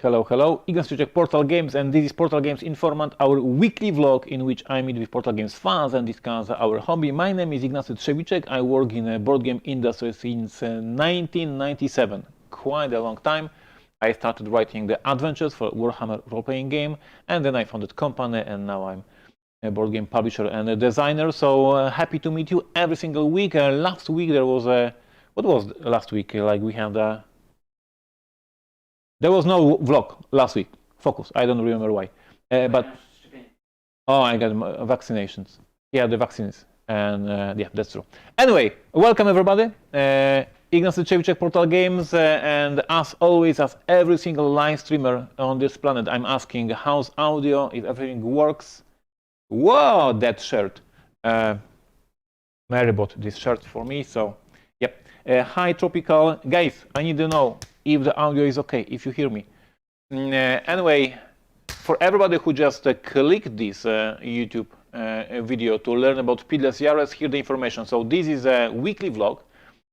Hello, hello. Ignacy Portal Games, and this is Portal Games Informant, our weekly vlog in which I meet with Portal Games fans and discuss our hobby. My name is Ignacy Trzewiczek. I work in the board game industry since 1997, quite a long time. I started writing the adventures for Warhammer role-playing game, and then I founded company, and now I'm a board game publisher and a designer. So happy to meet you every single week. Last week there was a... What was last week? Like we had a... There was no vlog last week. Focus. I don't remember why. But I got vaccinations. Yeah, the vaccines, and yeah, that's true. Anyway, welcome everybody. Ignacy Trzewiczek, Portal Games, and as always, as every single live streamer on this planet, I'm asking how's audio, if everything works. Whoa, that shirt. Mary bought this shirt for me, so yep. Hi, Tropical. Guys, I need to know if the audio is okay, if you hear me. Anyway, for everybody who just clicked this YouTube video to learn about Spiel Des Jahres, here's the information. So this is a weekly vlog.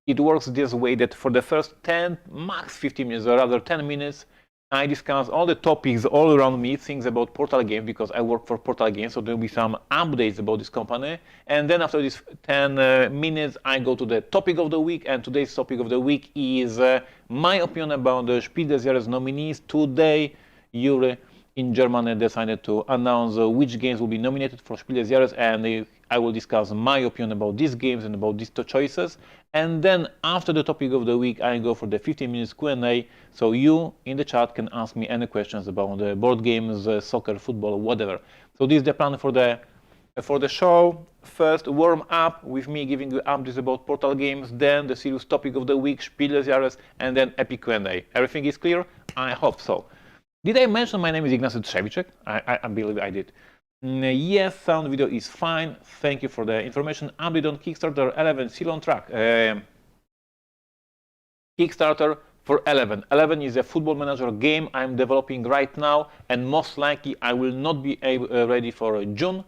It works this way that for the first 10, max 15 minutes, or rather 10 minutes, I discuss all the topics all around me, things about Portal Games, because I work for Portal Games, so there will be some updates about this company. And then after this 10 minutes, I go to the topic of the week, and today's topic of the week is my opinion about the Spiel des Jahres nominees. Today, Jury in Germany decided to announce which games will be nominated for Spiel des Jahres, and I will discuss my opinion about these games and about these two choices. And then after the topic of the week, I go for the 15 minutes Q&A, so you in the chat can ask me any questions about the board games, soccer, football, whatever. So this is the plan for the show. First, warm up with me giving you updates about Portal Games, then the serious topic of the week, Spiel des Jahres, and then epic Q&A. Everything is clear? I hope so. Did I mention my name is Ignacy Trzewiczek? I believe I did. Yes, sound video is fine. Thank you for the information. Update on Kickstarter 11, still on track. Kickstarter for 11. 11 is a football manager game I'm developing right now, and most likely I will not be ready for June.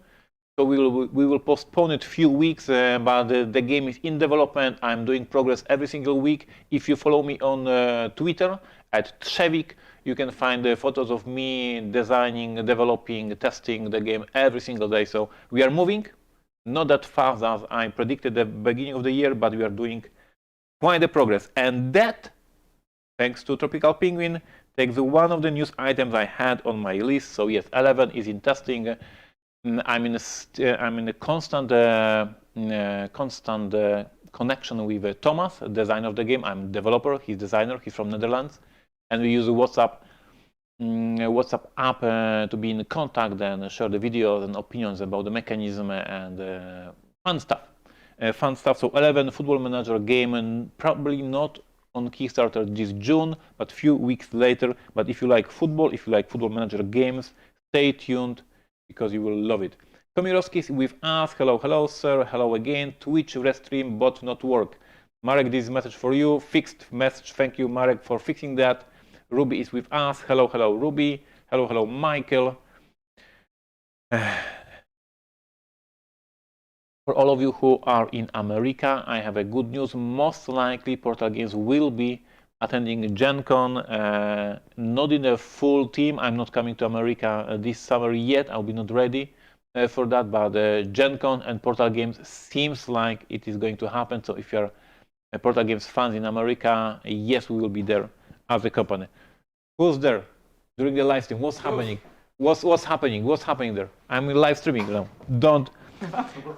So we will postpone it a few weeks, but the game is in development. I'm doing progress every single week. If you follow me on Twitter @Trzewik, you can find the photos of me designing, developing, testing the game every single day. So we are moving, not that fast as I predicted at the beginning of the year, but we are doing quite a progress. And that, thanks to Tropical Penguin, takes one of the news items I had on my list. So yes, 11 is in testing. I'm in a constant connection with Thomas, designer of the game. I'm developer, he's designer, he's from Netherlands. And we use a WhatsApp app to be in contact and share the videos and opinions about the mechanism and fun stuff. So 11 football manager game, and probably not on Kickstarter this June, but a few weeks later. But if you like football manager games, stay tuned because you will love it. Tomirovski is with us. Hello, hello, sir. Hello again. Twitch restream bot not work. Marek, this message for you. Fixed message. Thank you, Marek, for fixing that. Ruby is with us. Hello, hello, Ruby. Hello, hello, Michael. For all of you who are in America, I have a good news. Most likely, Portal Games will be attending Gen Con. Not in a full team. I'm not coming to America this summer yet. I'll be not ready for that. But Gen Con and Portal Games seems like it is going to happen. So if you're a Portal Games fans in America, yes, we will be there as a company. Who's there during the live stream? What's happening? What's happening? What's happening there? I'm live streaming now. Don't.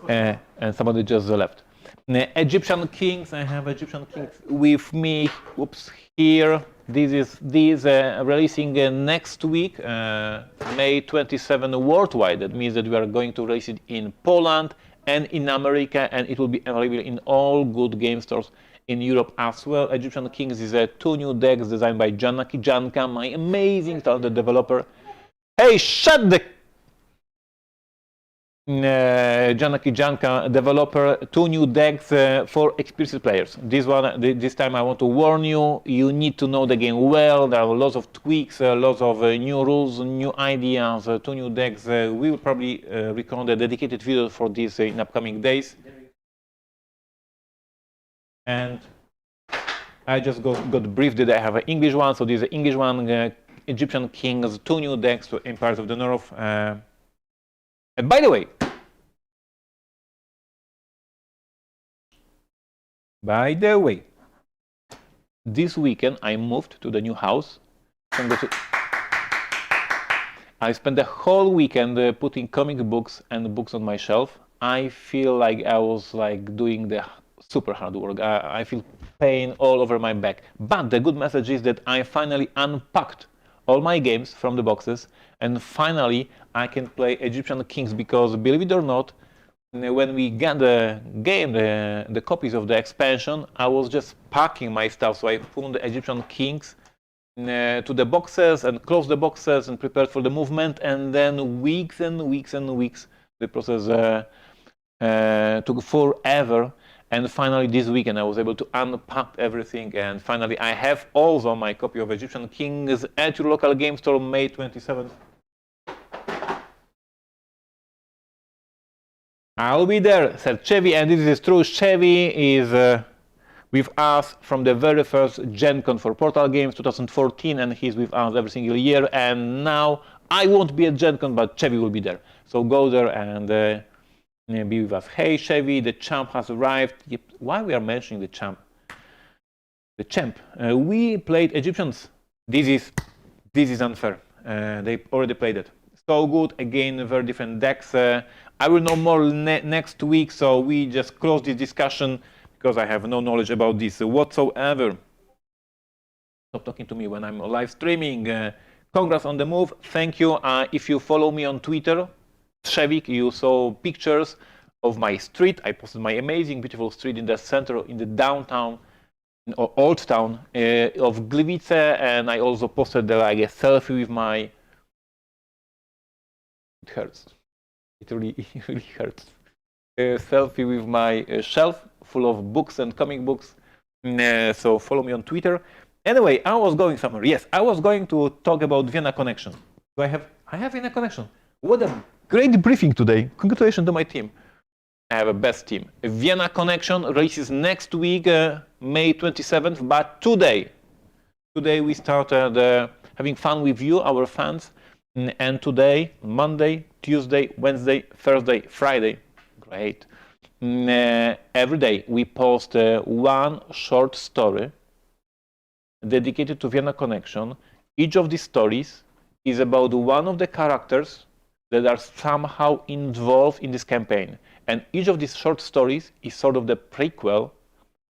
And somebody just left. Egyptian Kings. I have Egyptian Kings with me. Oops, here. This is releasing next week, May 27 worldwide. That means that we are going to release it in Poland and in America, and it will be available in all good game stores in Europe as well. Egyptian Kings is 2 new decks designed by Ignacy Janka, my amazing talented developer. Hey, shut the... Ignacy Janka developer, 2 new decks for experienced players. This time I want to warn you, you need to know the game well. There are lots of tweaks, lots of new rules, new ideas, 2 new decks. We will probably record a dedicated video for this in upcoming days. And I just got briefed that I have an English one, so this is an English one. Egyptian Kings, 2 new decks to Empires of the North. And by the way, this weekend I moved to the new house. I spent the whole weekend putting comic books and books on my shelf. I feel like I was like doing the super hard work. I feel pain all over my back. But the good message is that I finally unpacked all my games from the boxes, and finally I can play Egyptian Kings, because believe it or not, when we got the game, the copies of the expansion, I was just packing my stuff. So I put the Egyptian Kings to the boxes and closed the boxes and prepared for the movement, and then weeks and weeks and weeks the process took forever. And finally this weekend I was able to unpack everything, and finally I have also my copy of Egyptian Kings at your local game store, May 27th. I'll be there, said Chevy, and this is true. Chevy is with us from the very first Gen Con for Portal Games 2014, and he's with us every single year. And now I won't be at Gen Con, but Chevy will be there. So go there and be with us. Hey Chevy, the champ has arrived. Yep. Why we are mentioning the champ? The champ. We played Egyptians. This is unfair. They already played it. So good. Again, very different decks. I will know more next week. So we just close this discussion because I have no knowledge about this whatsoever. Stop talking to me when I'm live streaming. Congrats on the move. Thank you. If you follow me on Twitter, Shevik, you saw pictures of my street. I posted my amazing, beautiful street in the center, in the downtown, or old town of Gliwice, and I also posted like a selfie with my. It hurts. It really hurts. A selfie with my shelf full of books and comic books. So follow me on Twitter. Anyway, I was going somewhere. Yes, I was going to talk about Vienna Connection. So I have Vienna Connection. What a great briefing today. Congratulations to my team. I have a best team. Vienna Connection releases next week, May 27th, but today we started having fun with you, our fans. And today, Monday, Tuesday, Wednesday, Thursday, Friday, great. Every day we post one short story dedicated to Vienna Connection. Each of these stories is about one of the characters that are somehow involved in this campaign. And each of these short stories is sort of the prequel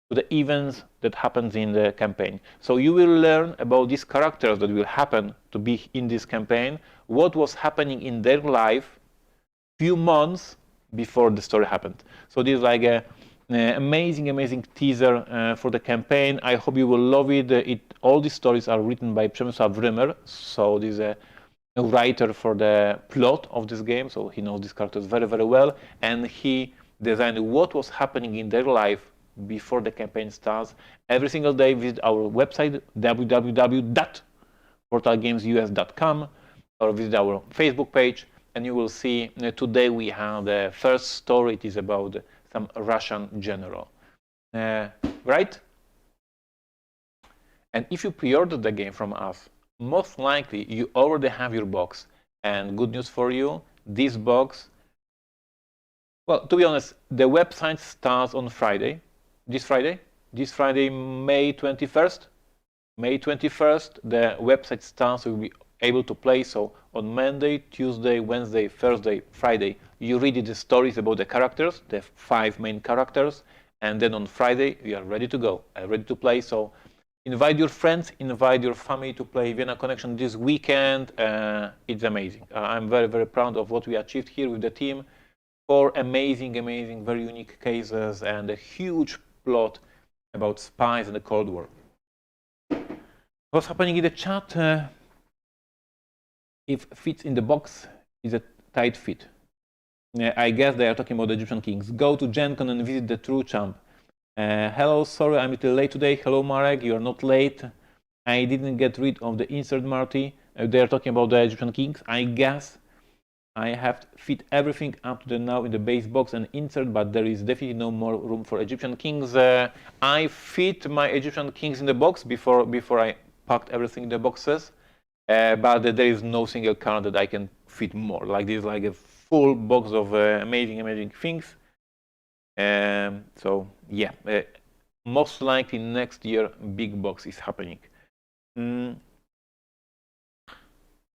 to the events that happens in the campaign. So you will learn about these characters that will happen to be in this campaign, what was happening in their life few months before the story happened. So this is like an amazing teaser for the campaign. I hope you will love it. All these stories are written by Przemysław Rymer, so this is a writer for the plot of this game, so he knows these characters very well, and he designed what was happening in their life before the campaign starts. Every single day visit our website www.portalgamesus.com or visit our Facebook page, and you will see today we have the first story. It is about some Russian general, right? And if you pre-ordered the game from us, most likely you already have your box. And good news for you, this box, well, to be honest, the website starts on Friday. This Friday, May 21st. May 21st, the website starts. You'll be able to play. So on Monday, Tuesday, Wednesday, Thursday, Friday, you read the stories about the characters, the 5 main characters, and then on Friday you are ready to go, ready to play. So invite your friends, invite your family to play Vienna Connection this weekend. It's amazing. I'm very proud of what we achieved here with the team. 4 amazing, very unique cases and a huge plot about spies and the Cold War. What's happening in the chat? If fits in the box is a tight fit. I guess they are talking about the Egyptian Kings. Go to Gen Con and visit the true champ. Hello, sorry I'm a little late today. Hello Marek, you are not late. I didn't get rid of the insert, Marty. They are talking about the Egyptian Kings. I guess I have to fit everything up to the now in the base box and insert, but there is definitely no more room for Egyptian Kings. I fit my Egyptian Kings in the box before I packed everything in the boxes. but there is no single card that I can fit more. Like this, like a full box of amazing things. So yeah, most likely next year big box is happening.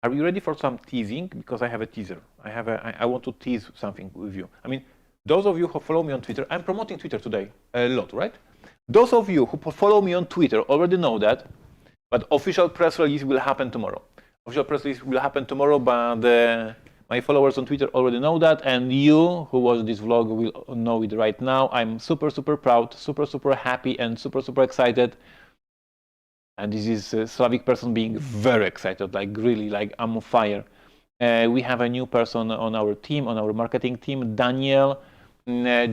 Are you ready for some teasing? Because I have a teaser. I want to tease something with you. I mean, those of you who follow me on Twitter, I'm promoting Twitter today a lot, right? Those of you who follow me on Twitter already know that, but official press release will happen tomorrow. Official press release will happen tomorrow, but my followers on Twitter already know that, and you who watch this vlog will know it right now. I'm super proud, super happy, and super excited. And this is a Slavic person being very excited, like really, like I'm on fire. We have a new person on our team, on our marketing team. Daniel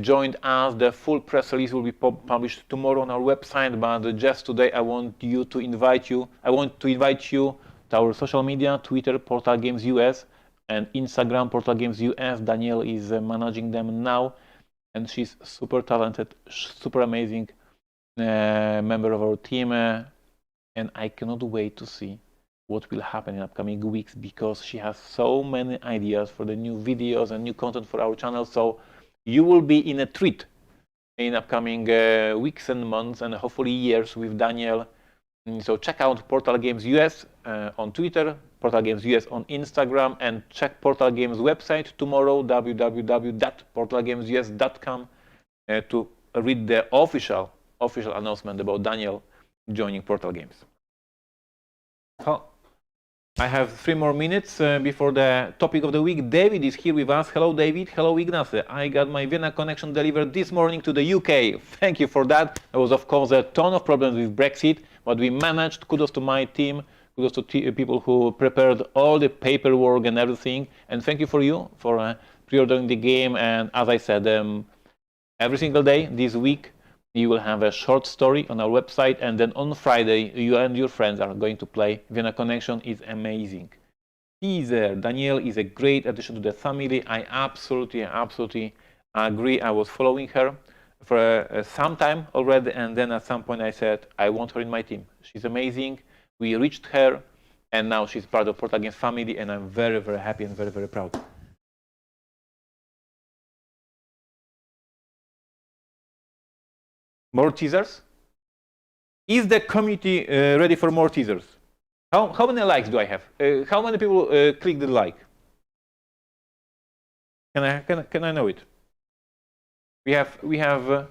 joined us. The full press release will be published tomorrow on our website, but just today I want to invite you to our social media, Twitter, Portal Games US, and Instagram, Portal Games US. Daniel is managing them now, and she's super talented, super amazing member of our team. And I cannot wait to see what will happen in upcoming weeks, because she has so many ideas for the new videos and new content for our channel. So you will be in a treat in upcoming weeks and months, and hopefully years, with Daniel. So check out Portal Games US on Twitter, Portal Games US on Instagram, and check Portal Games website tomorrow, www.portalgamesus.com, to read the official announcement about Daniel joining Portal Games. Oh, I have 3 more minutes before the topic of the week. David is here with us. Hello, David. Hello, Ignacy. I got my Vienna connection delivered this morning to the UK. Thank you for that. There was, of course, a ton of problems with Brexit, but we managed. Kudos to my team. Kudos to people who prepared all the paperwork and everything. And thank you for pre-ordering the game. And as I said, every single day this week, you will have a short story on our website, and then on Friday, you and your friends are going to play. Vienna Connection is amazing. Teaser. Danielle is a great addition to the family. I absolutely agree. I was following her for some time already, and then at some point I said, I want her in my team. She's amazing. We reached her, and now she's part of Portal Games family, and I'm very happy and very proud. More teasers? Is the community ready for more teasers? How many likes do I have? How many people click the like? Can I know it? We have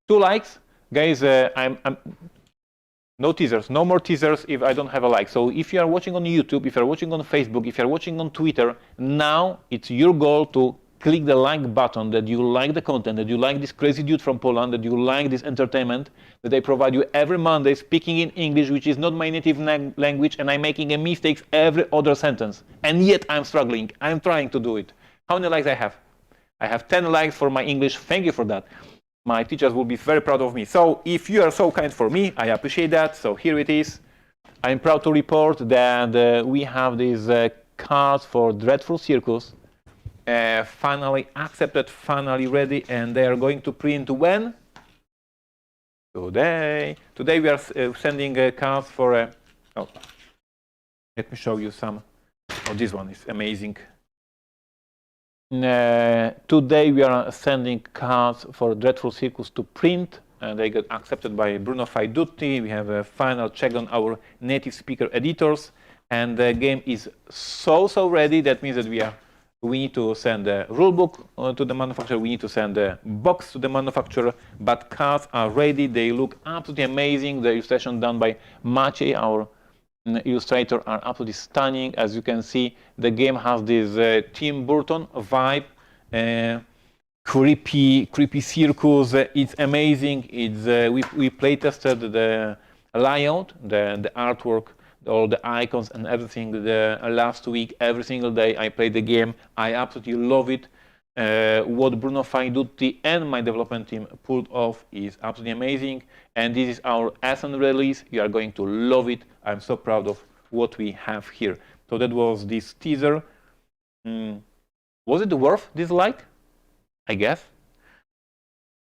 2 likes, guys. No teasers, no more teasers if I don't have a like. So if you are watching on YouTube, if you are watching on Facebook, if you are watching on Twitter, now it's your goal to click the like button, that you like the content, that you like this crazy dude from Poland, that you like this entertainment that I provide you every Monday, speaking in English, which is not my native language, and I'm making mistakes every other sentence. And yet I'm struggling. I'm trying to do it. How many likes I have? I have 10 likes for my English. Thank you for that. My teachers will be very proud of me. So if you are so kind for me, I appreciate that. So here it is. I'm proud to report that we have these cards for Dreadful Circus. Finally accepted, finally ready, and they are going to print when? Today. Today we are sending cards for oh, let me show you some. Oh, this one is amazing. Today we are sending cards for Dreadful Circus to print, and they got accepted by Bruno Faidutti. We have a final check on our native speaker editors, and the game is so ready. That means that we need to send a rulebook to the manufacturer, we need to send a box to the manufacturer, but cards are ready. They look absolutely amazing. The illustration done by Maciej, our illustrator, are absolutely stunning. As you can see, the game has this Tim Burton vibe, creepy circus. It's amazing. We play tested the layout, the artwork, all the icons and everything last week. Every single day I play the game. I absolutely love it. What Bruno Faidutti and my development team pulled off is absolutely amazing. And this is our SN release. You are going to love it. I'm so proud of what we have here. So that was this teaser. Was it worth this like? I guess.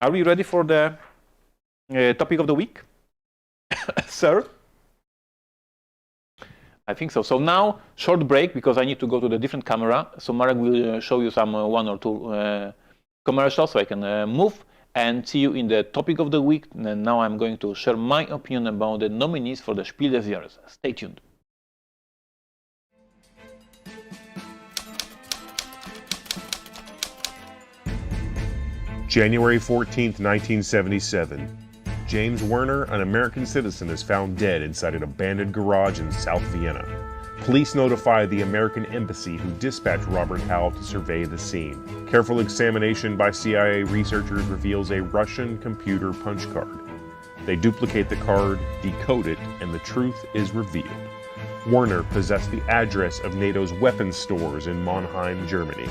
Are we ready for the topic of the week? Sir? I think so. So now, short break because I need to go to the different camera. So Marek will show you some one or two commercials so I can move and see you in the topic of the week. And now I'm going to share my opinion about the nominees for the Spiel des Jahres. Stay tuned. January 14th, 1977. James Werner, an American citizen, is found dead inside an abandoned garage in South Vienna. Police notify the American embassy, who dispatch Robert Howell to survey the scene. Careful examination by CIA researchers reveals a Russian computer punch card. They duplicate the card, decode it, and the truth is revealed. Werner possessed the address of NATO's weapons stores in Mannheim, Germany.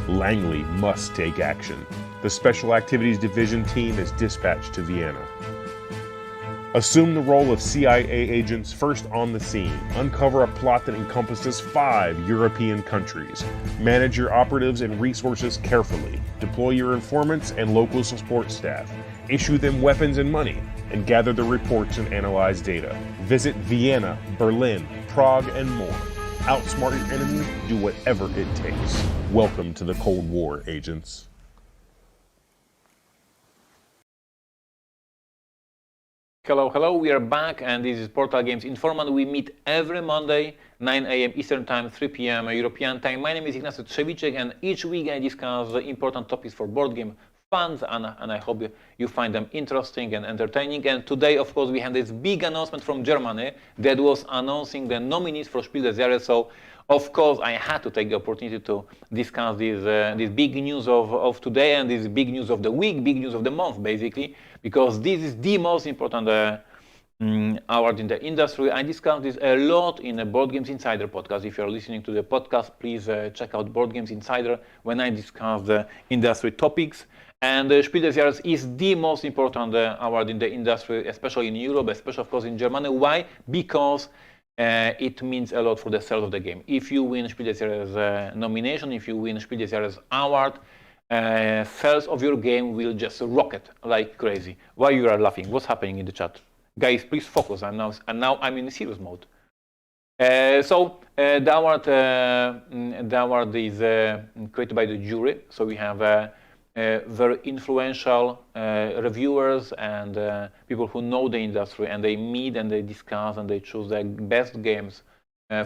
Langley must take action. The Special Activities Division team is dispatched to Vienna. Assume the role of CIA agents first on the scene. Uncover a plot that encompasses 5 European countries. Manage your operatives and resources carefully. Deploy your informants and local support staff. Issue them weapons and money, and gather the reports and analyze data. Visit Vienna, Berlin, Prague, and more. Outsmart your enemy, do whatever it takes. Welcome to the Cold War, agents. Hello, hello, we are back and this is Portal Games Informant. We meet every Monday, 9 a.m. Eastern Time, 3 p.m. European Time. My name is Ignacy and each week I discuss important topics for board game fans and I hope you find them interesting and entertaining. And today, of course, we have this big announcement from Germany that was announcing the nominees for Spiel des Jahres. So, of course, I had to take the opportunity to discuss this big news of today and this big news of the week, big news of the month, basically, because this is the most important award in the industry. I discussed this a lot in the Board Games Insider podcast. If you're listening to the podcast, please check out Board Games Insider when I discuss the industry topics. And Spiel des Jahres is the most important award in the industry, especially in Europe, especially, of course, in Germany. Why? Because it means a lot for the sales of the game. If you win Spiel des Jahres nomination, if you win Spiel des Jahres award, sales of your game will just rocket like crazy. Why you are laughing? What's happening in the chat? Guys, please focus. Now I'm in serious mode. So the award is created by the jury. So we have very influential reviewers and people who know the industry, and they meet and they discuss and they choose the best games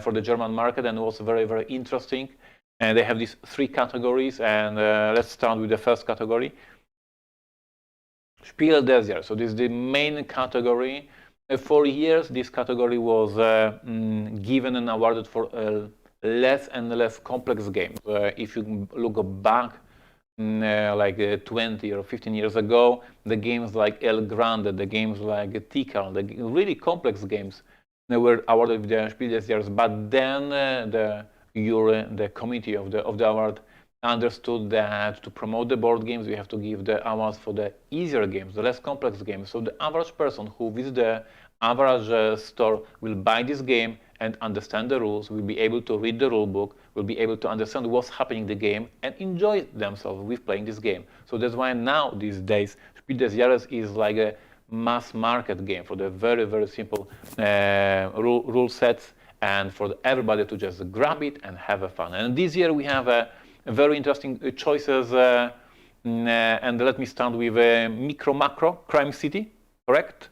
for the German market, and it was very, very interesting. And they have these 3 categories, and let's start with the first category. Spiel des Jahres. So this is the main category. For years, this category was given and awarded for less and less complex games. If you look back like 20 or 15 years ago, the games like El Grande, the games like Tikal, the really complex games, they were awarded with the Spiel des Jahres. But then the committee of the award understood that to promote the board games, we have to give the awards for the easier games, the less complex games. So the average person who visits the average store will buy this game and understand the rules, will be able to read the rule book, will be able to understand what's happening in the game and enjoy themselves with playing this game. So that's why now, these days, Spiel des Jahres is like a mass market game for the very, very simple rule sets and for everybody to just grab it and have a fun. And this year we have very interesting choices. And let me start with Micro Macro Crime City, correct?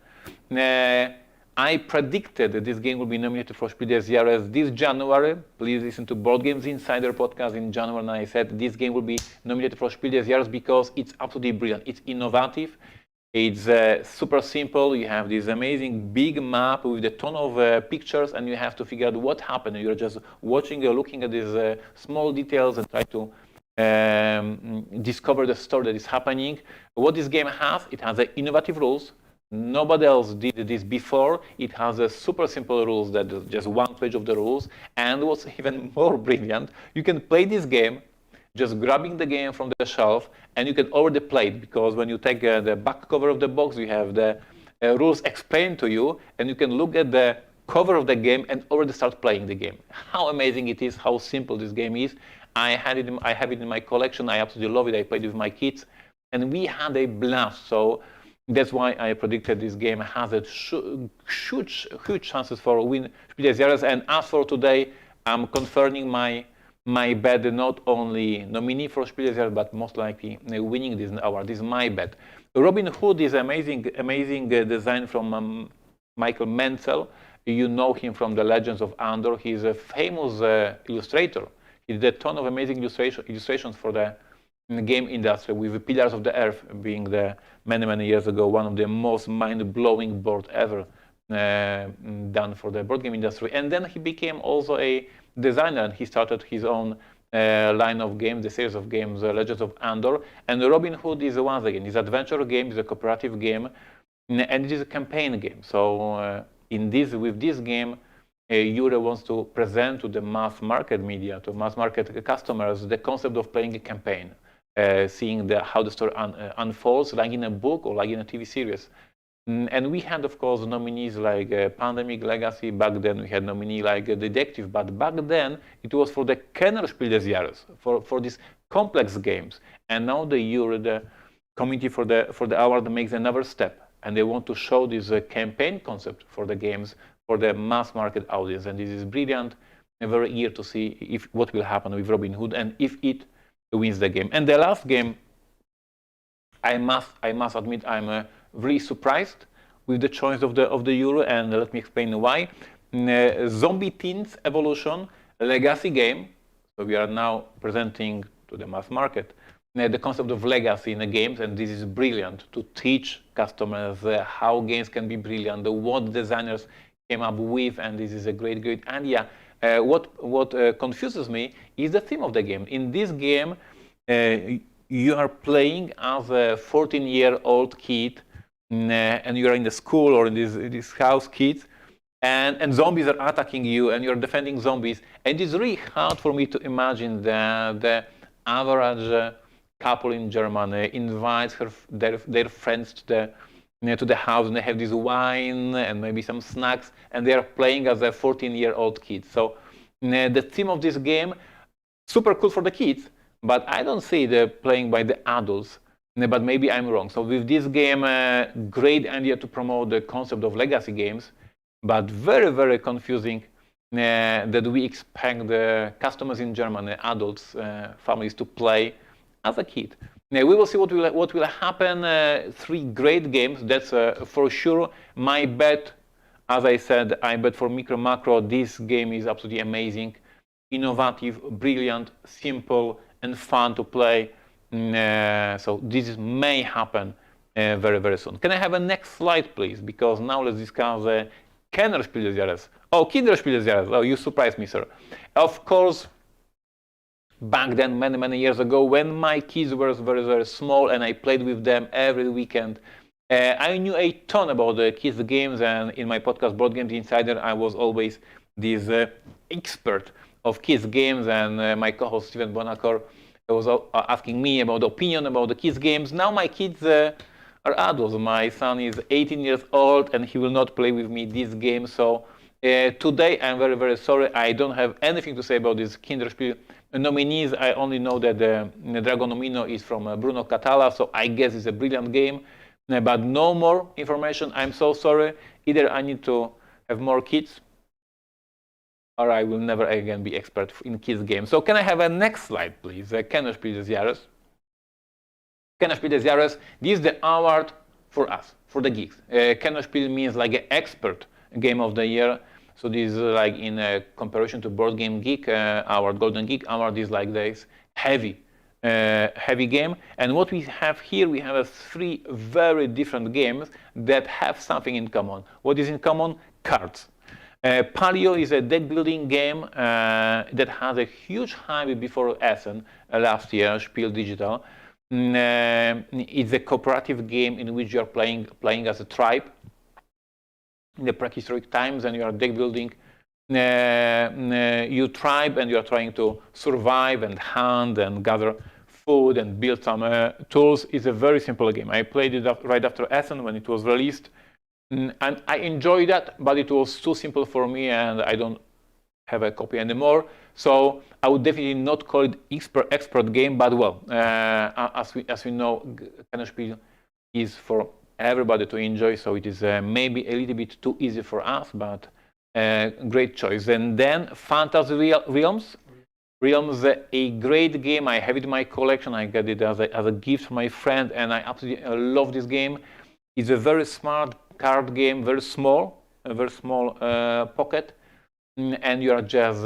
I predicted that this game will be nominated for Spiel des Jahres this January. Please listen to Board Games Insider podcast in January, and I said this game will be nominated for Spiel des Jahres because it's absolutely brilliant. It's innovative. It's super simple. You have this amazing big map with a ton of pictures, and you have to figure out what happened. You're just watching or looking at these small details and try to discover the story that is happening. What this game has, it has innovative rules. Nobody else did this before. It has a super simple rules that is just one page of the rules. And what's even more brilliant, you can play this game just grabbing the game from the shelf, and you can already play it, because when you take the back cover of the box, you have the rules explained to you, and you can look at the cover of the game and already start playing the game. How amazing it is, how simple this game is. I have it in my collection. I absolutely love it. I played it with my kids, and we had a blast. So That's why I predicted this game has a huge chances for win Spiel des Jahres. And as for today, I'm confirming my bet, not only nominee for Spiel des Jahres, but most likely winning this award. This is my bet. Robin Hood is amazing design from Michael Menzel. You know him from the Legends of Andor. He's a famous illustrator. He did a ton of amazing illustrations for the game industry, with Pillars of the Earth being the many years ago one of the most mind-blowing board ever done for the board game industry. And then he became also a designer, and he started his own line of games, the series of games, Legends of Andor. And Robin Hood is once again, it's an adventure game, it's a cooperative game, and it is a campaign game. So with this game, Jure wants to present to the mass market media, to mass market customers, the concept of playing a campaign. Seeing how the story unfolds, like in a book or like in a TV series. And we had, of course, nominees like Pandemic, Legacy. Back then we had nominee like Detective, but back then it was for the Kenner Spiel des Jahres, for these complex games. And now the committee for the award makes another step, and they want to show this campaign concept for the games for the mass market audience. And this is brilliant. I'm very eager to see what will happen with Robin Hood and if it wins the game. And the last game, I must admit, I'm really surprised with the choice of the Euro, and let me explain why. Zombie Teens Evolution Legacy game. So we are now presenting to the mass market the concept of legacy in the games, and this is brilliant to teach customers how games can be brilliant, what designers came up with, and this is a great idea. What confuses me is the theme of the game. In this game, you are playing as a 14-year-old kid, and you are in the school or in this house, kids, and zombies are attacking you, and you're defending zombies. And it's really hard for me to imagine that the average couple in Germany invites their friends to the house, and they have this wine and maybe some snacks, and they are playing as a 14-year-old kid. So the theme of this game, super cool for the kids, but I don't see the playing by the adults, but maybe I'm wrong. So with this game, great idea to promote the concept of legacy games, but very confusing that we expect the customers in Germany, adults, families, to play as a kid. Now, we will see what will happen. 3 great games, that's for sure. My bet, as I said, I bet for Micro Macro, this game is absolutely amazing, innovative, brilliant, simple, and fun to play. So this may happen very soon. Can I have a next slide, please? Because now let's discuss Kenner Spiel des Jahres. Oh, Kinder Spiel des Jahres. Oh, you surprised me, sir. Of course, back then, many years ago, when my kids were very small and I played with them every weekend, I knew a ton about the kids games, and in my podcast Board Games Insider, I was always this expert of kids games, and my co-host Steven Bonacor was asking me about the opinion about the kids games. Now my kids are adults. My son is 18 years old, and he will not play with me this game. So today I'm very sorry. I don't have anything to say about this Kinderspiel nominees. I only know that the Dragonomino is from Bruno Catala, so I guess it's a brilliant game. But no more information. I'm so sorry. Either I need to have more kids, or I will never again be expert in kids games. So can I have a next slide, please? Kenner Spiel des Jahres. Kenner Spiel des Jahres. This is the award for us, for the geeks. Kenner Spiel means like an expert game of the year. So this is like in comparison to Board Game Geek award, Golden Geek award is like this heavy game. And what we have here, we have 3 very different games that have something in common. What is in common? Cards. Palio is a deck building game that has a huge hype before Essen last year, Spiel Digital. It's a cooperative game in which you are playing as a tribe in the prehistoric times, and you are deck building your tribe, and you are trying to survive and hunt and gather food and build some tools. It's a very simple game. I played it right after Essen when it was released, and I enjoyed that, but it was too simple for me, and I don't have a copy anymore. So I would definitely not call it expert game, but well, as we know, Kenner Spiel is for everybody to enjoy. So it is maybe a little bit too easy for us, but great choice. And then Fantasy Realms. Realms, a great game. I have it in my collection. I got it as a gift from my friend, and I absolutely love this game. It's a very smart card game, very small, a very small pocket. And you are just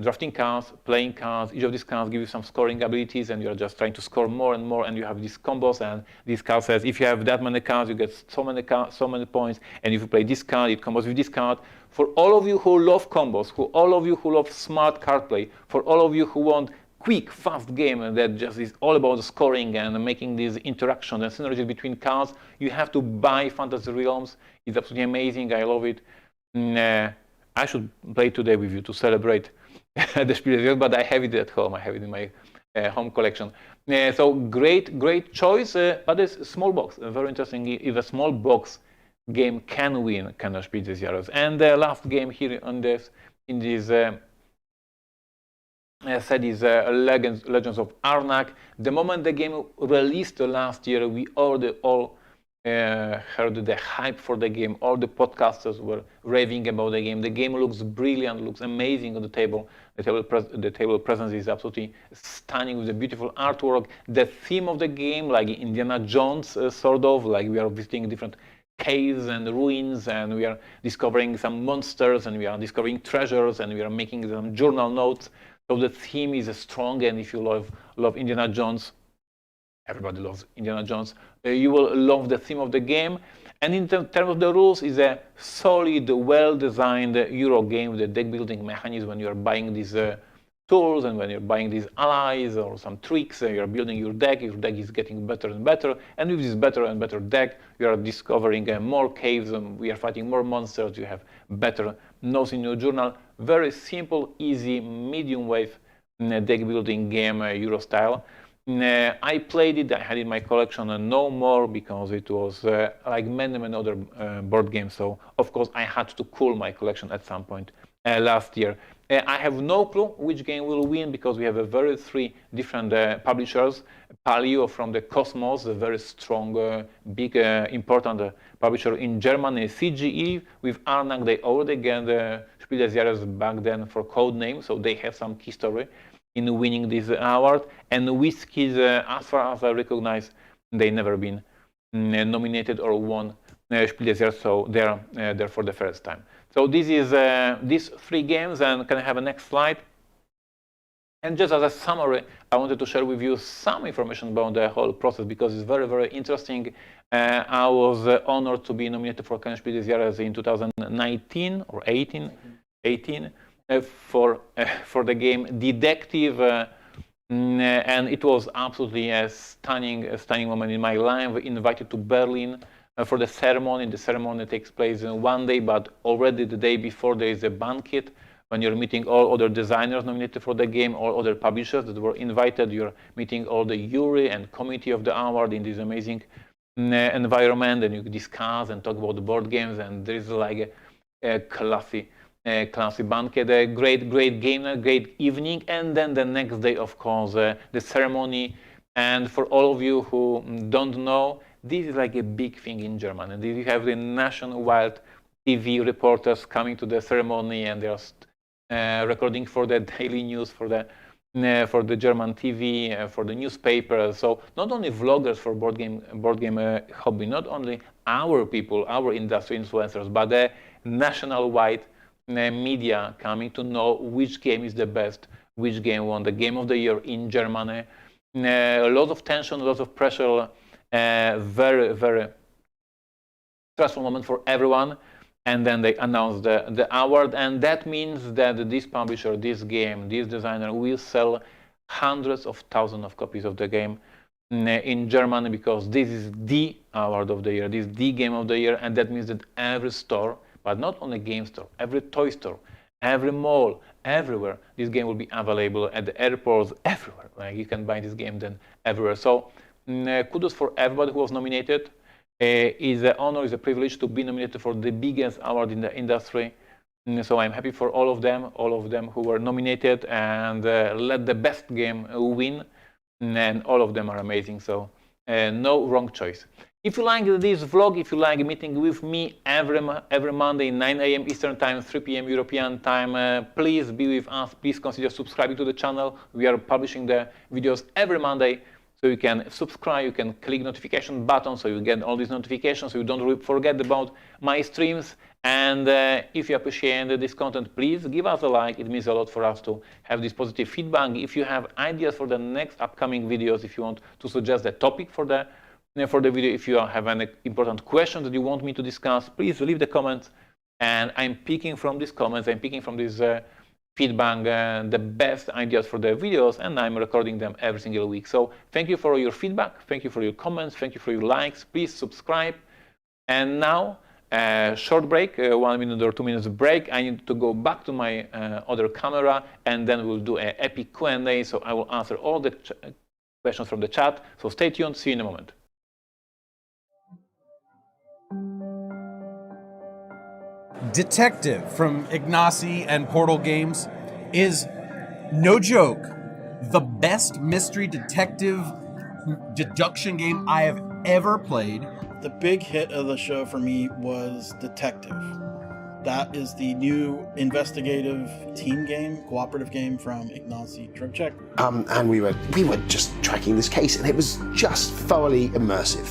drafting cards, playing cards. Each of these cards give you some scoring abilities, and you're just trying to score more and more. And you have these combos, and this card says if you have that many cards, you get so many points. And if you play this card, it combos with this card. For all of you who love combos, all of you who love smart card play, for all of you who want quick, fast game that just is all about scoring and making these interactions and synergies between cards, you have to buy Fantasy Realms. It's absolutely amazing. I love it. I should play today with you to celebrate the Spiel des Jahres, but I have it at home. I have it in my home collection. So great choice, but it's a small box. Very interesting. If a small box game can win kind of Spiel des Jahres. And the last game here on this, in this set is Legends of Arnak. The moment the game released last year, we already all heard the hype for the game. All the podcasters were raving about the game. The game looks brilliant, looks amazing on the table. The table presence is absolutely stunning with the beautiful artwork. The theme of the game, like Indiana Jones, sort of, like we are visiting different caves and ruins, and we are discovering some monsters, and we are discovering treasures, and we are making some journal notes. So the theme is strong, and if you love Indiana Jones, everybody loves Indiana Jones, you will love the theme of the game. And in terms of the rules, it's a solid, well-designed Euro game with a deck-building mechanism. When you're buying these tools and when you're buying these allies or some tricks, you're building your deck is getting better and better. And with this better and better deck, you are discovering more caves, and we are fighting more monsters. You have better notes in your journal. Very simple, easy, medium-wave deck-building game, Euro style. I played it, I had it in my collection, and no more, because it was like many other board games. So, of course, I had to cool my collection at some point last year. I have no clue which game will win, because we have three different publishers. Palio from the Cosmos, a very strong, big, important publisher in Germany. CGE with Arnak, they already get Spiel des Jahres back then for Codename, so they have some history in winning this award. And Whiskies, as far as I recognize, they never been nominated or won Spiel des Jahres, so they're there for the first time. So this is these three games, and can I have a next slide? And just as a summary, I wanted to share with you some information about the whole process, because it's very interesting. I was honored to be nominated for Spiel des Jahres in 2019 or 18 for the game Detective, and it was absolutely a stunning moment in my life. Invited to Berlin for the ceremony. The ceremony takes place in one day, but already the day before there is a banquet when you're meeting all other designers nominated for the game, all other publishers that were invited. You're meeting all the jury and committee of the award in this amazing environment, and you discuss and talk about the board games, and there is like a classy banquet, a great game, a great evening. And then the next day, of course, the ceremony. And for all of you who don't know, this is like a big thing in Germany. And you have the nationwide TV reporters coming to the ceremony, and they're recording for the daily news, for the German TV, for the newspaper. So not only vloggers for board game hobby, not only our people, our industry influencers, but the national-wide media coming to know which game is the best, which game won the Game of the Year in Germany. A lot of tension, a lot of pressure, very stressful moment for everyone. And then they announced the award, and that means that this publisher, this game, this designer will sell hundreds of thousands of copies of the game in Germany, because this is the award of the year, this is the game of the year. And that means that every store, but not only game store, every toy store, every mall, everywhere, this game will be available at the airports, everywhere. Like you can buy this game then everywhere. So kudos for everybody who was nominated. It's an honor, it's a privilege to be nominated for the biggest award in the industry. So I'm happy for all of them who were nominated, and let the best game win. And all of them are amazing. So no wrong choice. If you like this vlog, if you like meeting with me every Monday, 9 a.m. Eastern Time, 3 p.m. European Time, please be with us. Please consider subscribing to the channel. We are publishing the videos every Monday. So you can subscribe, you can click notification button so you get all these notifications so you don't forget about my streams. And if you appreciate this content, please give us a like. It means a lot for us to have this positive feedback. If you have ideas for the next upcoming videos, if you want to suggest a topic for the video, if you have any important questions that you want me to discuss, please leave the comments. And I'm picking from these comments, I'm picking from this feedback the best ideas for the videos, and I'm recording them every single week. So thank you for your feedback, thank you for your comments, thank you for your likes. Please subscribe. And now, short break, 1 minute or 2 minutes break. I need to go back to my other camera, and then we'll do an epic Q&A. So I will answer all the questions from the chat. So stay tuned. See you in a moment. Detective from Ignacy and Portal Games is, no joke, the best mystery detective deduction game I have ever played. The big hit of the show for me was Detective. That is the new investigative team game, cooperative game from Ignacy. Check. And we were just tracking this case, and it was just thoroughly immersive.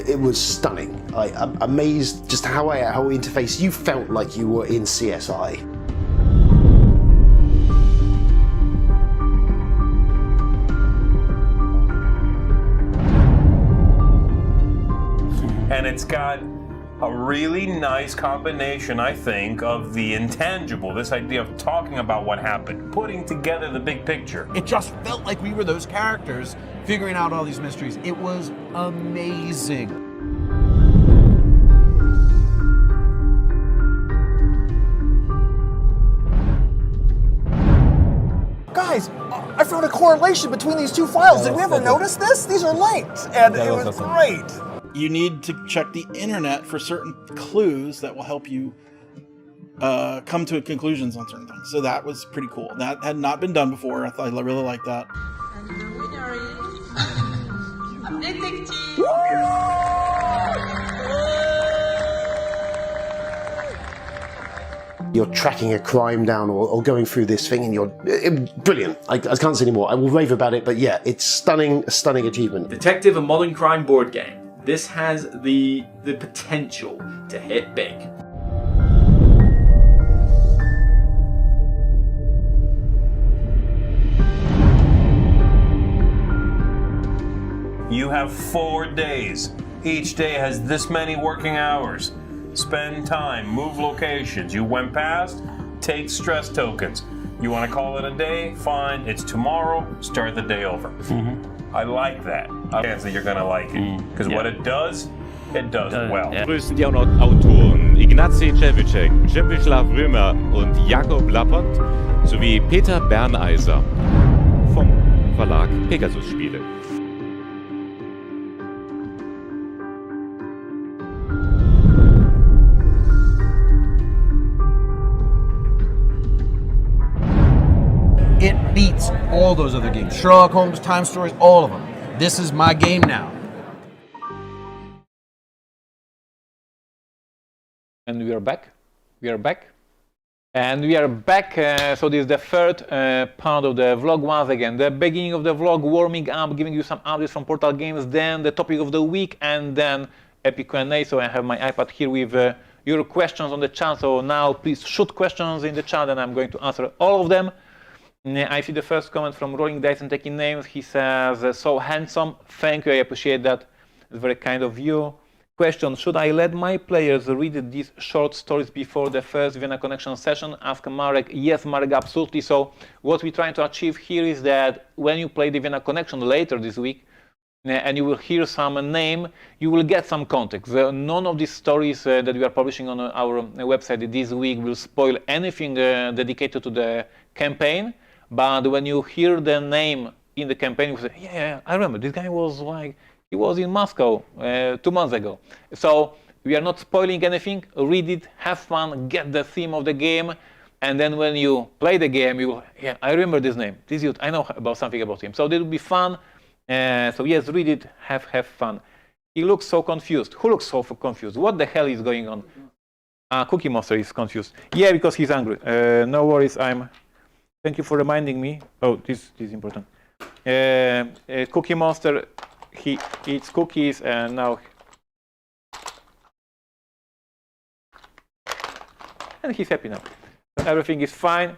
It was stunning. I'm amazed just how interface. You felt like you were in CSI. And it's got a really nice combination, I think, of the intangible, this idea of talking about what happened, putting together the big picture. It just felt like we were those characters figuring out all these mysteries. It was amazing. Guys, I found a correlation between these two files. Did we ever notice this? These are linked, and it was great. You need to check the internet for certain clues that will help you come to conclusions on certain things. So that was pretty cool. That had not been done before. I really liked that. And the winner is Detective. You're tracking a crime down or going through this thing, and brilliant. I can't say anymore. I will rave about it, but yeah, it's a stunning achievement. Detective, a modern crime board game. This has the potential to hit big. You have 4 days. Each day has this many working hours. Spend time, move locations. You went past, take stress tokens. You want to call it a day? Fine. It's tomorrow. Start the day over. I like that. I chance that you're going to like it. Because what it does well. Grüßen die Autoren Ignacy Cevicek, Przemysław Römer und Jakob Lappert sowie Peter Berneiser vom Verlag Pegasus Spiele. It beats all those other games. Sherlock Holmes, Time Stories, all of them. This is my game now. And we are back. And we are back. So this is the third part of the vlog. Once again, the beginning of the vlog, warming up, giving you some updates from Portal Games, then the topic of the week, and then epic Q&A. So I have my iPad here with your questions on the chat. So now please shoot questions in the chat, and I'm going to answer all of them. I see the first comment from Rolling Dice and Taking Names. He says, so handsome. Thank you, I appreciate that. It's very kind of you. Question, should I let my players read these short stories before the first Vienna Connection session? Ask Marek. Yes, Marek, absolutely. So what we're trying to achieve here is that when you play the Vienna Connection later this week, and you will hear some name, you will get some context. None of these stories that we are publishing on our website this week will spoil anything dedicated to the campaign. But when you hear the name in the campaign, you say, yeah, I remember, this guy was like, he was in Moscow 2 months ago. So we are not spoiling anything. Read it, have fun, get the theme of the game. And then when you play the game, you will, yeah, I remember this name. This youth, I know about something about him. So it will be fun. So yes, read it, have fun. He looks so confused. Who looks so confused? What the hell is going on? Cookie Monster is confused. Yeah, because he's angry. No worries. Thank you for reminding me. Oh, this is important. Cookie Monster, he eats cookies and now. And he's happy now. Everything is fine.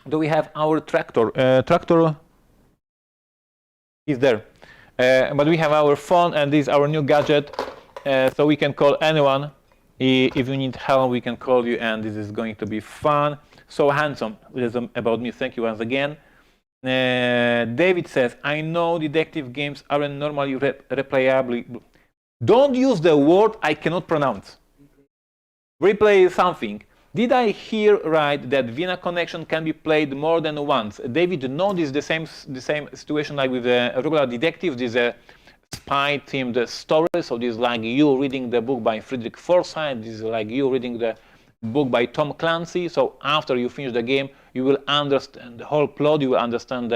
Do we have our tractor? Tractor is there. But we have our phone, and this is our new gadget. So we can call anyone. If you need help, we can call you, and this is going to be fun. So handsome. This is about me. Thank you once again. David says, I know detective games aren't normally replayable. Don't use the word I cannot pronounce. Replay something. Did I hear right that Vienna Connection can be played more than once? David, no, this is the same situation like with a regular detective. This is a spy-themed story. So this is like you reading the book by Frederick Forsyth. This is like you reading the book by Tom Clancy. So after you finish the game, you will understand the whole plot. You will understand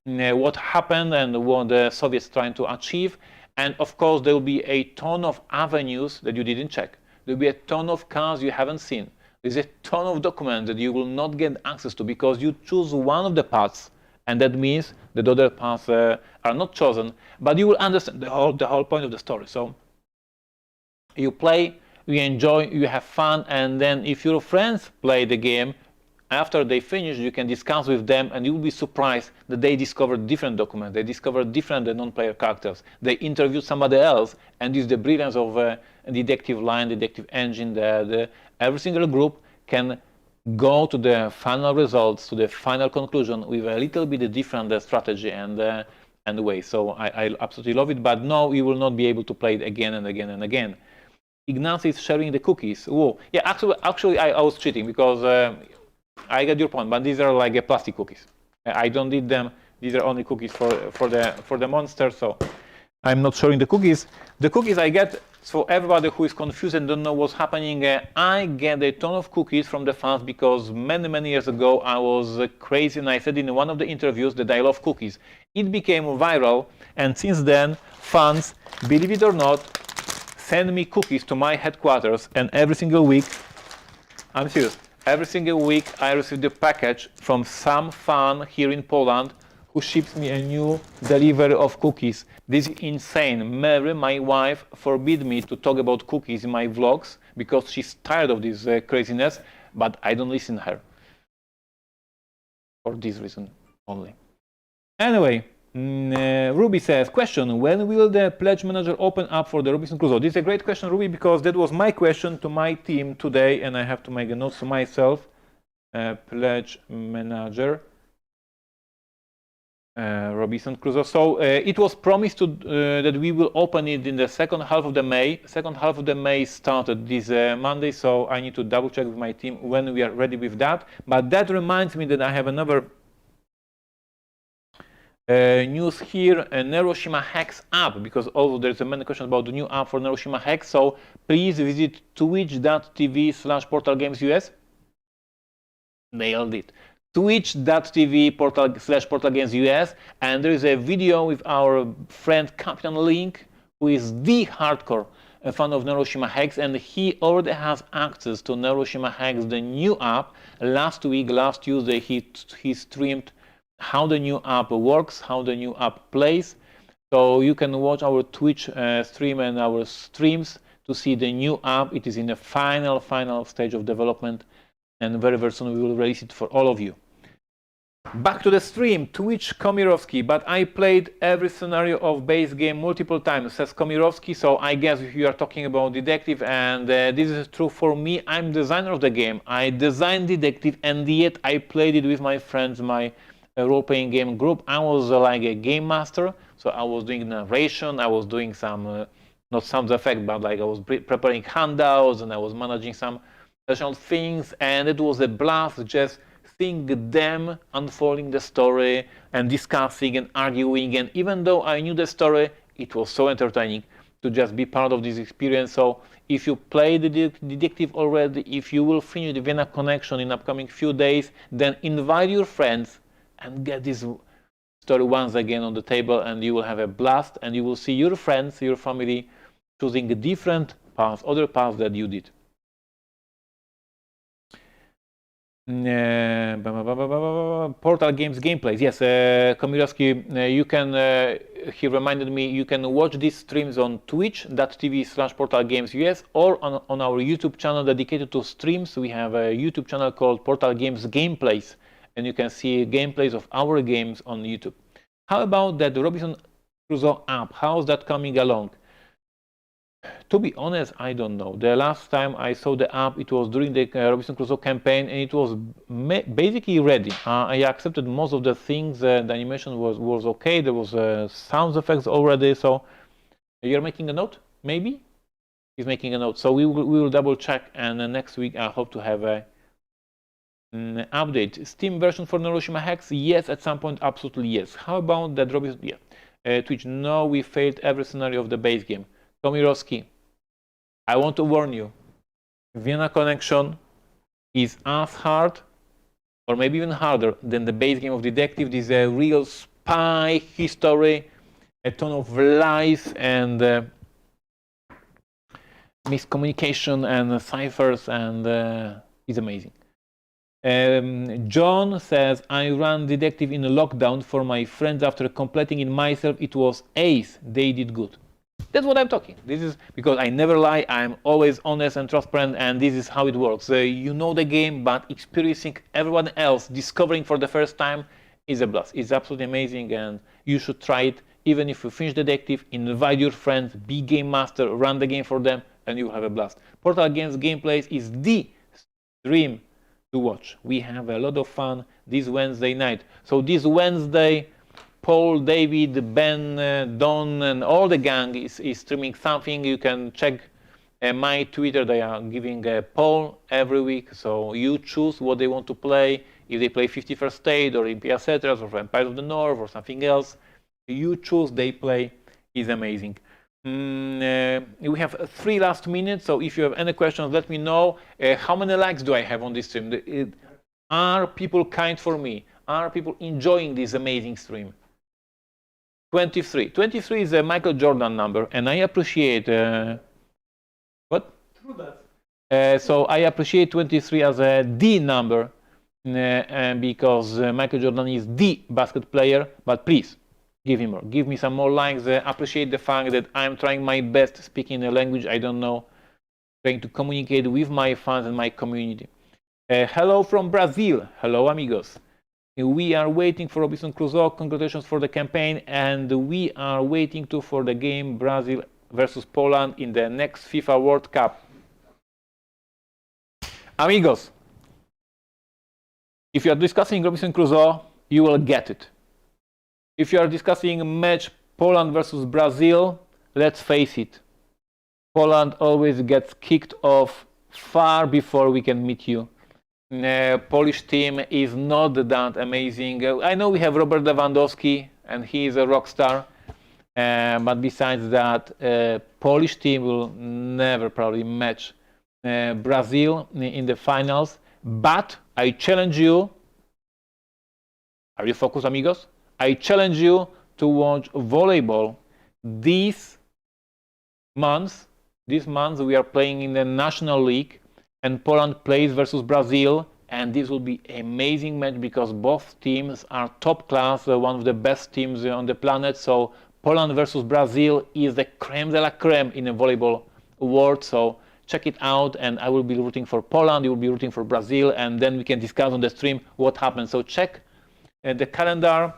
what happened and what the Soviets trying to achieve. And of course, there will be a ton of avenues that you didn't check. There will be a ton of cars you haven't seen. There's a ton of documents that you will not get access to because you choose one of the paths, and that means that the other paths are not chosen, but you will understand the whole point of the story. So you play, you enjoy, you have fun, and then if your friends play the game, after they finish, you can discuss with them, and you will be surprised that they discovered different documents, they discovered different non-player characters, they interviewed somebody else, and this is the brilliance of a detective line, detective engine, that every single group can go to the final results, to the final conclusion with a little bit different strategy and way. So I absolutely love it, but no, you will not be able to play it again and again and again. Ignacy is sharing the cookies. Whoa. Yeah, actually I was cheating because I get your point, but these are like plastic cookies. I don't need them. These are only cookies for the monster, so I'm not showing the cookies. The cookies I get, so everybody who is confused and don't know what's happening, I get a ton of cookies from the fans because many years ago I was crazy and I said in one of the interviews that I love cookies. It became viral, and since then fans, believe it or not, send me cookies to my headquarters, and every single week, I'm serious, every single week I receive a package from some fan here in Poland who ships me a new delivery of cookies. This is insane. Mary, my wife, forbid me to talk about cookies in my vlogs because she's tired of this craziness, but I don't listen to her. For this reason only. Anyway, Ruby says, question, when will the Pledge Manager open up for the Robinson Crusoe? This is a great question, Ruby, because that was my question to my team today, and I have to make a note to myself. Pledge Manager. Robinson Crusoe. So it was promised that we will open it in the second half of the May. Second half of the May started this Monday, so I need to double check with my team when we are ready with that. But that reminds me that I have another news here, Neuroshima Hex app, because also there's a many questions about the new app for Neuroshima Hex. So please visit twitch.tv/portalgamesUS. Nailed it. Twitch.tv /portalgamesUS, and there is a video with our friend Captain Link, who is the hardcore fan of Neuroshima Hex, and he already has access to Neuroshima Hex, the new app. Last Tuesday, he streamed how the new app works, how the new app plays. So you can watch our Twitch stream and our streams to see the new app. It is in the final stage of development, and very soon we will release it for all of you. Back to the stream, Twitch Komirovsky, but I played every scenario of base game multiple times, says Komirovsky, so I guess if you are talking about detective, and this is true for me, I'm designer of the game. I designed detective, and yet I played it with my friends, my role-playing game group. I was like a game master, so I was doing narration, I was doing some, not sound effect, but like I was preparing handouts, and I was managing some additional things, and it was a blast just seeing them unfolding the story and discussing and arguing, and even though I knew the story, it was so entertaining to just be part of this experience. So if you play the detective already, if you will finish the Vienna Connection in upcoming few days, then invite your friends and get this story once again on the table, and you will have a blast, and you will see your friends, your family choosing different paths, other paths that you did. Portal Games gameplays. Yes, Komilowski, you can, he reminded me, you can watch these streams on twitch.tv/portalgamesUS or on our YouTube channel dedicated to streams. We have a YouTube channel called Portal Games Gameplays, and you can see gameplays of our games on YouTube. How about that Robinson Crusoe app? How's that coming along? To be honest, I don't know. The last time I saw the app, it was during the Robinson Crusoe campaign, and it was basically ready. I accepted most of the things. The animation was okay. There was sound effects already. So you're making a note? Maybe he's making a note. So we will double check, and next week I hope to have a update. Steam version for Hiroshima Hex? Yes, at some point, absolutely yes. How about that Robinson? Yeah. Twitch? No, we failed every scenario of the base game. Komilowski, I want to warn you, Vienna Connection is as hard, or maybe even harder, than the base game of Detective. This is a real spy history, a ton of lies and miscommunication and ciphers, and it's amazing. John says, I ran Detective in a lockdown for my friends after completing it myself. It was ace. They did good. That's what I'm talking. This is because I never lie. I'm always honest and transparent, and this is how it works. You know the game, but experiencing everyone else, discovering for the first time, is a blast. It's absolutely amazing, and you should try it. Even if you finish Detective, invite your friends, be game master, run the game for them, and you will have a blast. Portal Games Gameplays is the stream to watch. We have a lot of fun this Wednesday night. So this Wednesday, Paul, David, Ben, Don, and all the gang is streaming something. You can check my Twitter. They are giving a poll every week. So you choose what they want to play. If they play 51st State or Imperial Settlers or Empire of the North or something else, you choose, they play. Is amazing. We have 3 last minutes. So if you have any questions, let me know. How many likes do I have on this stream? Are people kind for me? Are people enjoying this amazing stream? 23. 23 is a Michael Jordan number, and I appreciate what? So I appreciate 23 as a D number, because Michael Jordan is the basket player. But please, give him more. Give me some more likes. Appreciate the fact that I'm trying my best speaking a language I don't know, trying to communicate with my fans and my community. Hello from Brazil. Hello, amigos. We are waiting for Robinson Crusoe. Congratulations for the campaign, and we are waiting too for the game Brazil versus Poland in the next FIFA World Cup. Amigos, if you are discussing Robinson Crusoe, you will get it. If you are discussing match Poland versus Brazil, let's face it, Poland always gets kicked off far before we can meet you. Polish team is not that amazing. I know we have Robert Lewandowski, and he is a rock star. But besides that, Polish team will never probably match Brazil in the finals. But I challenge you. Are you focused, amigos? I challenge you to watch volleyball this month. This month we are playing in the National League, and Poland plays versus Brazil, and this will be an amazing match because both teams are top class, one of the best teams on the planet. So Poland versus Brazil is the creme de la creme in the volleyball world. So check it out, and I will be rooting for Poland, you will be rooting for Brazil, and then we can discuss on the stream what happened. So check the calendar.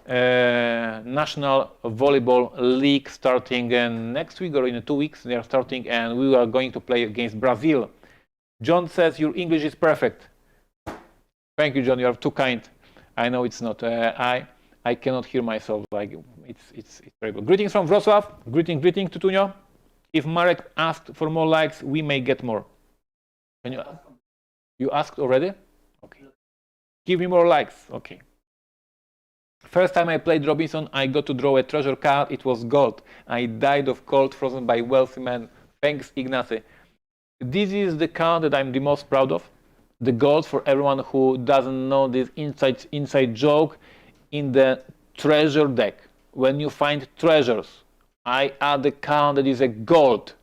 National Volleyball League starting next week or in 2 weeks. They are starting, and we are going to play against Brazil. John says your English is perfect. Thank you, John. You are too kind. I know it's not. I cannot hear myself. Like it's terrible. Greetings from Wrocław. Greeting, Tutunio. If Marek asked for more likes, we may get more. Can you? You asked already? Okay. Give me more likes. Okay. First time I played Robinson, I got to draw a treasure card. It was gold. I died of cold, frozen by wealthy man. Thanks, Ignacy. This is the card that I'm the most proud of. The gold, for everyone who doesn't know this inside joke. In the treasure deck. When you find treasures, I add a card that is a gold.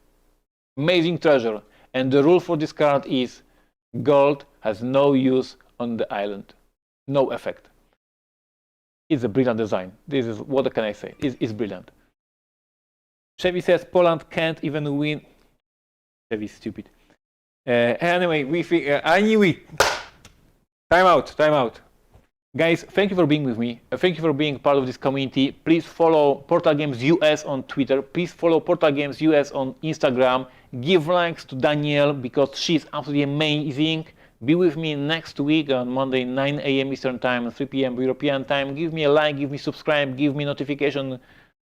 Amazing treasure. And the rule for this card is gold has no use on the island. No effect. It's a brilliant design. This is, what can I say? It's brilliant. Chevy says Poland can't even win. Chevy's stupid. Anyway, I knew it. Time out. Guys, thank you for being with me. Thank you for being part of this community. Please follow Portal Games US on Twitter. Please follow Portal Games US on Instagram. Give likes to Danielle because she's absolutely amazing. Be with me next week on Monday, 9 a.m. Eastern Time, 3 p.m. European Time. Give me a like, give me subscribe, give me notification,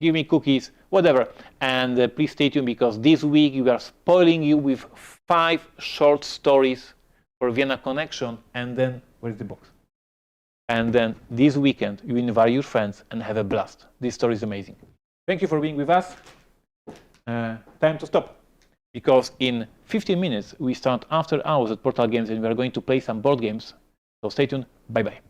give me cookies, whatever. And please stay tuned because this week we are spoiling you with 5 short stories for Vienna Connection. And then, where's the box? And then this weekend, you invite your friends and have a blast. This story is amazing. Thank you for being with us. Time to stop. Because in 15 minutes, we start after hours at Portal Games and we are going to play some board games. So stay tuned. Bye-bye.